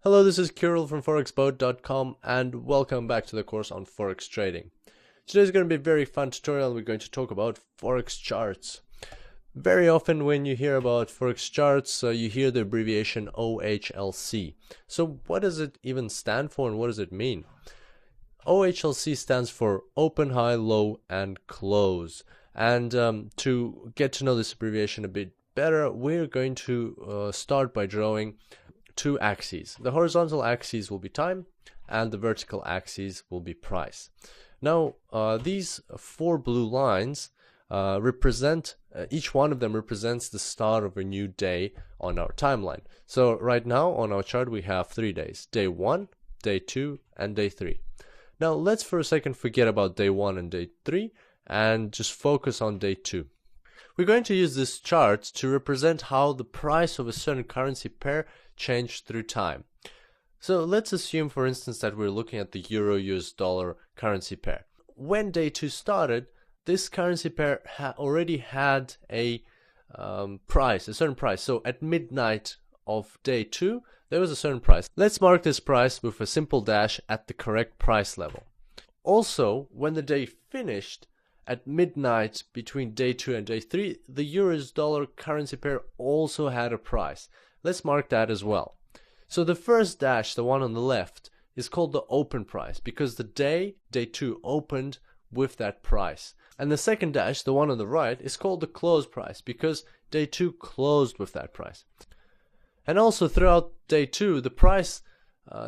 Hello, this is Kirill from forexboat.com and welcome back to the course on Forex trading. Today's going to be a very fun tutorial. We're going to talk about Forex charts. Very often when you hear about Forex charts, you hear the abbreviation OHLC. So what does it even stand for and what does it mean? OHLC stands for Open, High, Low, and Close. And to get to know this abbreviation a bit better, we're going to start by drawing two axes. The horizontal axis will be time and the vertical axis will be price. Now these four blue lines represent, each one of them represents the start of a new day on our timeline. So right now on our chart we have 3 days: day 1, day 2, and day 3. Now let's for a second forget about day 1 and day 3 and just focus on day 2. We're going to use this chart to represent how the price of a certain currency pair changed through time. So let's assume, for instance, that we're looking at the euro-US dollar currency pair. When day 2 started, this currency pair already had a price, a certain price. So at midnight of day 2, there was a certain price. Let's mark this price with a simple dash at the correct price level. Also, when the day finished, at midnight between day 2 and day 3, the euro-US dollar currency pair also had a price. Let's mark that as well. So the first dash, the one on the left, is called the open price because the day 2, opened with that price. And the second dash, the one on the right, is called the close price because day 2 closed with that price. And also throughout day 2, the price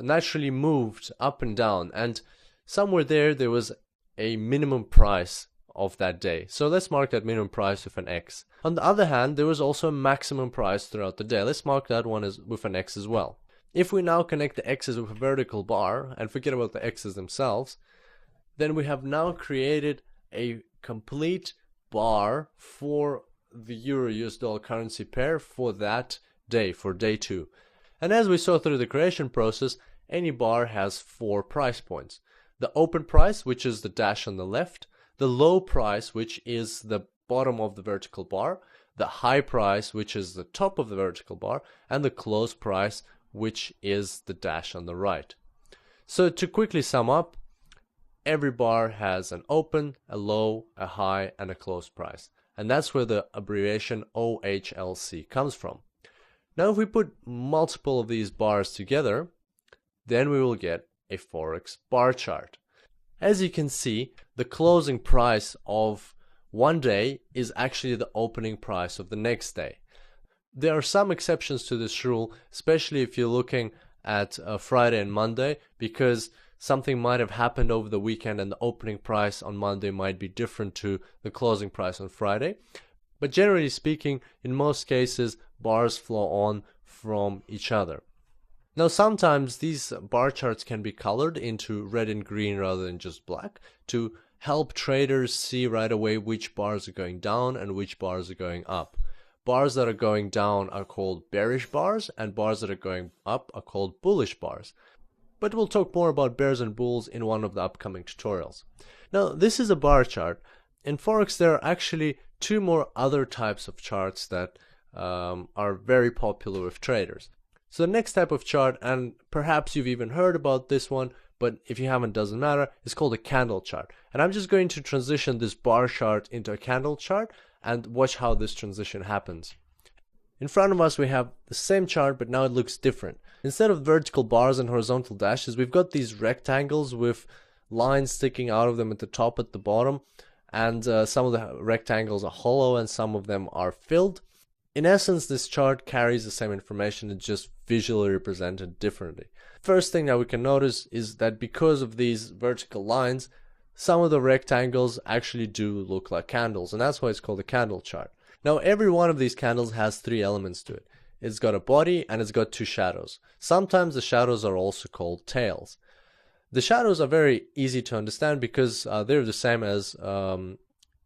naturally moved up and down, and somewhere there was a minimum price of that day. So let's mark that minimum price with an X. On the other hand, there was also a maximum price throughout the day. Let's mark that one with an X as well. If we now connect the X's with a vertical bar and forget about the X's themselves, then we have now created a complete bar for the euro-US dollar currency pair for that day, for day 2. And as we saw through the creation process, any bar has 4 price points. The open price, which is the dash on the left, the low price, which is the bottom of the vertical bar, the high price, which is the top of the vertical bar, and the close price, which is the dash on the right. So to quickly sum up, every bar has an open, a low, a high, and a close price. And that's where the abbreviation OHLC comes from. Now if we put multiple of these bars together, then we will get a Forex bar chart. As you can see, the closing price of one day is actually the opening price of the next day. There are some exceptions to this rule, especially if you're looking at Friday and Monday, because something might have happened over the weekend and the opening price on Monday might be different to the closing price on Friday. But generally speaking, in most cases, bars flow on from each other. Now sometimes these bar charts can be colored into red and green rather than just black to help traders see right away which bars are going down and which bars are going up. Bars that are going down are called bearish bars and bars that are going up are called bullish bars. But we'll talk more about bears and bulls in one of the upcoming tutorials. Now this is a bar chart. In Forex there are actually 2 more other types of charts that are very popular with traders. So the next type of chart, and perhaps you've even heard about this one, but if you haven't, doesn't matter, is called a candle chart. And I'm just going to transition this bar chart into a candle chart and watch how this transition happens. In front of us we have the same chart, but now it looks different. Instead of vertical bars and horizontal dashes, we've got these rectangles with lines sticking out of them at the top, at the bottom, and some of the rectangles are hollow and some of them are filled. In essence, this chart carries the same information, it's just visually represented differently. First thing that we can notice is that because of these vertical lines, some of the rectangles actually do look like candles, and that's why it's called a candle chart. Now every one of these candles has 3 elements to it. It's got a body and it's got 2 shadows. Sometimes the shadows are also called tails. The shadows are very easy to understand because they're the same as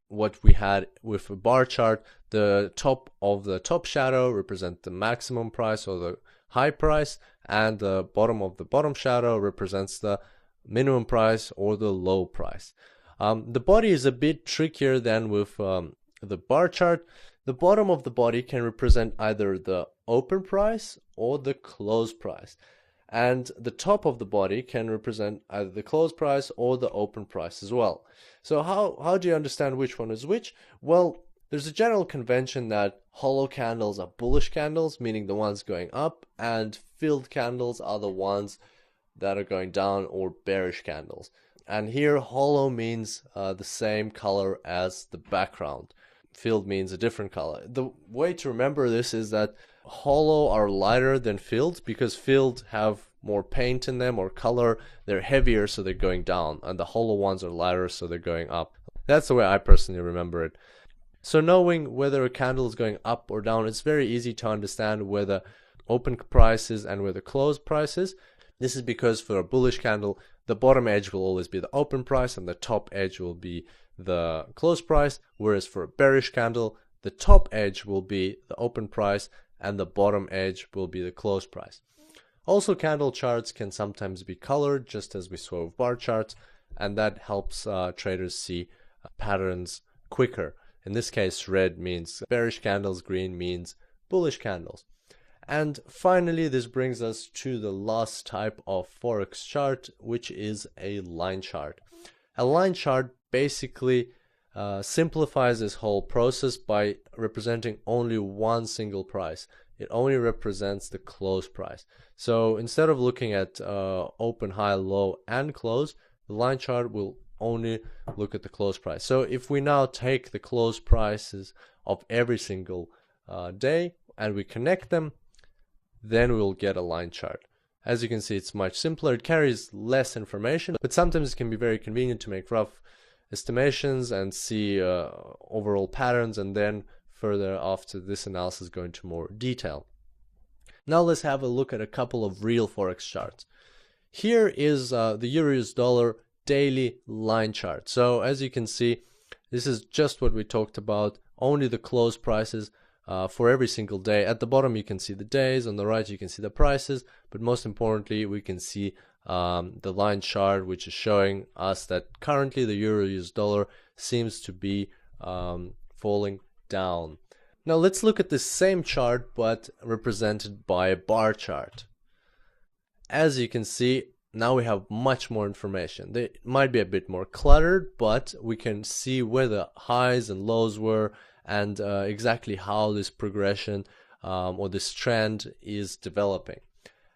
what we had with a bar chart. The top of the top shadow represents the maximum price or the high price, and the bottom of the bottom shadow represents the minimum price or the low price. The body is a bit trickier than with the bar chart. The bottom of the body can represent either the open price or the close price. and the top of the body can represent either the close price or the open price as well. So how do you understand which one is which? Well, there's a general convention that hollow candles are bullish candles, meaning the ones going up, and filled candles are the ones that are going down, or bearish candles. And here hollow means the same color as the background. Filled means a different color. The way to remember this is that hollow are lighter than filled, because filled have more paint in them or color. They're heavier, so they're going down, and the hollow ones are lighter, so they're going up. That's the way I personally remember it. So knowing whether a candle is going up or down, it's very easy to understand where the open price is and where the close price is. This is because for a bullish candle, the bottom edge will always be the open price and the top edge will be the close price, whereas for a bearish candle, the top edge will be the open price and the bottom edge will be the close price. Also, candle charts can sometimes be colored, just as we saw with bar charts, and that helps traders see patterns quicker. In this case, red means bearish candles, green means bullish candles. And finally, this brings us to the last type of Forex chart, which is a line chart. A line chart basically simplifies this whole process by representing only one single price. It only represents the close price. So instead of looking at open, high, low, and close, the line chart will only look at the close price. So if we now take the close prices of every single day and we connect them, then we'll get a line chart. As you can see, it's much simpler. It carries less information, but sometimes it can be very convenient to make rough estimations and see overall patterns, and then further after this analysis go into more detail. Now let's have a look at a couple of real Forex charts. Here is the Euro-US dollar daily line chart. So as you can see, this is just what we talked about, only the close prices for every single day. At the bottom you can see the days, on the right you can see the prices, but most importantly we can see the line chart, which is showing us that currently the Euro-US dollar seems to be falling down. Now let's look at the same chart but represented by a bar chart. As you can see, now we have much more information. They might be a bit more cluttered, but we can see where the highs and lows were and exactly how this progression or this trend is developing.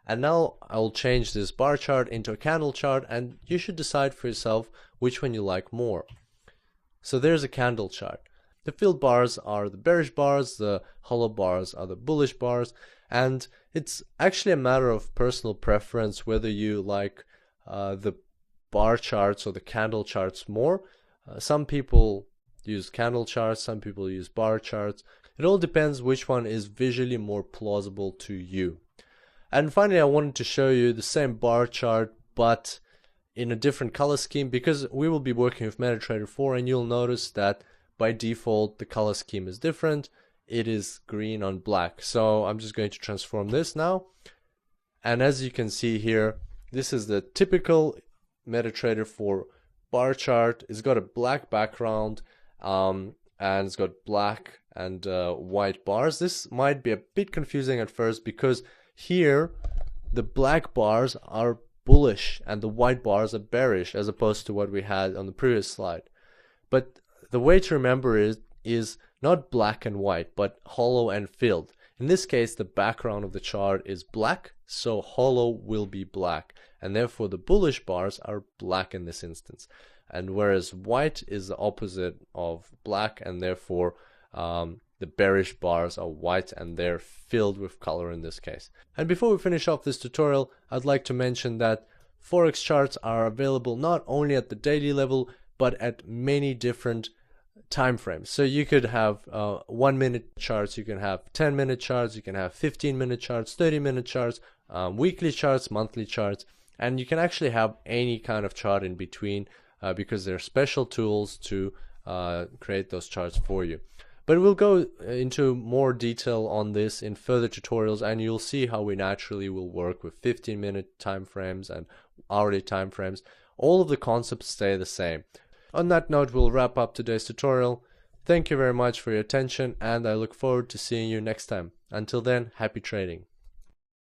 And now I'll change this bar chart into a candle chart, and you should decide for yourself which one you like more. So there's a candle chart. The filled bars are the bearish bars, the hollow bars are the bullish bars, and it's actually a matter of personal preference whether you like the bar charts or the candle charts more. Some people use candle charts, some people use bar charts. It all depends which one is visually more plausible to you. And finally, I wanted to show you the same bar chart but in a different color scheme, because we will be working with MetaTrader 4, and you'll notice that by default the color scheme is different. It is green on black. So I'm just going to transform this now, and as you can see here, this is the typical MetaTrader 4 bar chart. It's got a black background and it's got black and white bars. This might be a bit confusing at first because here the black bars are bullish and the white bars are bearish, as opposed to what we had on the previous slide. But the way to remember it is not black and white, but hollow and filled. In this case, the background of the chart is black, so hollow will be black, and therefore the bullish bars are black in this instance. And whereas white is the opposite of black, and therefore the bearish bars are white and they're filled with color in this case. And before we finish off this tutorial, I'd like to mention that Forex charts are available not only at the daily level, but at many different time frames. So you could have 1 minute charts, you can have 10-minute charts, you can have 15-minute charts, 30-minute charts, weekly charts, monthly charts, and you can actually have any kind of chart in between because there are special tools to create those charts for you. But we'll go into more detail on this in further tutorials, and you'll see how we naturally will work with 15-minute time frames and hourly time frames. All of the concepts stay the same. On that note, we'll wrap up today's tutorial. Thank you very much for your attention, and I look forward to seeing you next time. Until then, happy trading.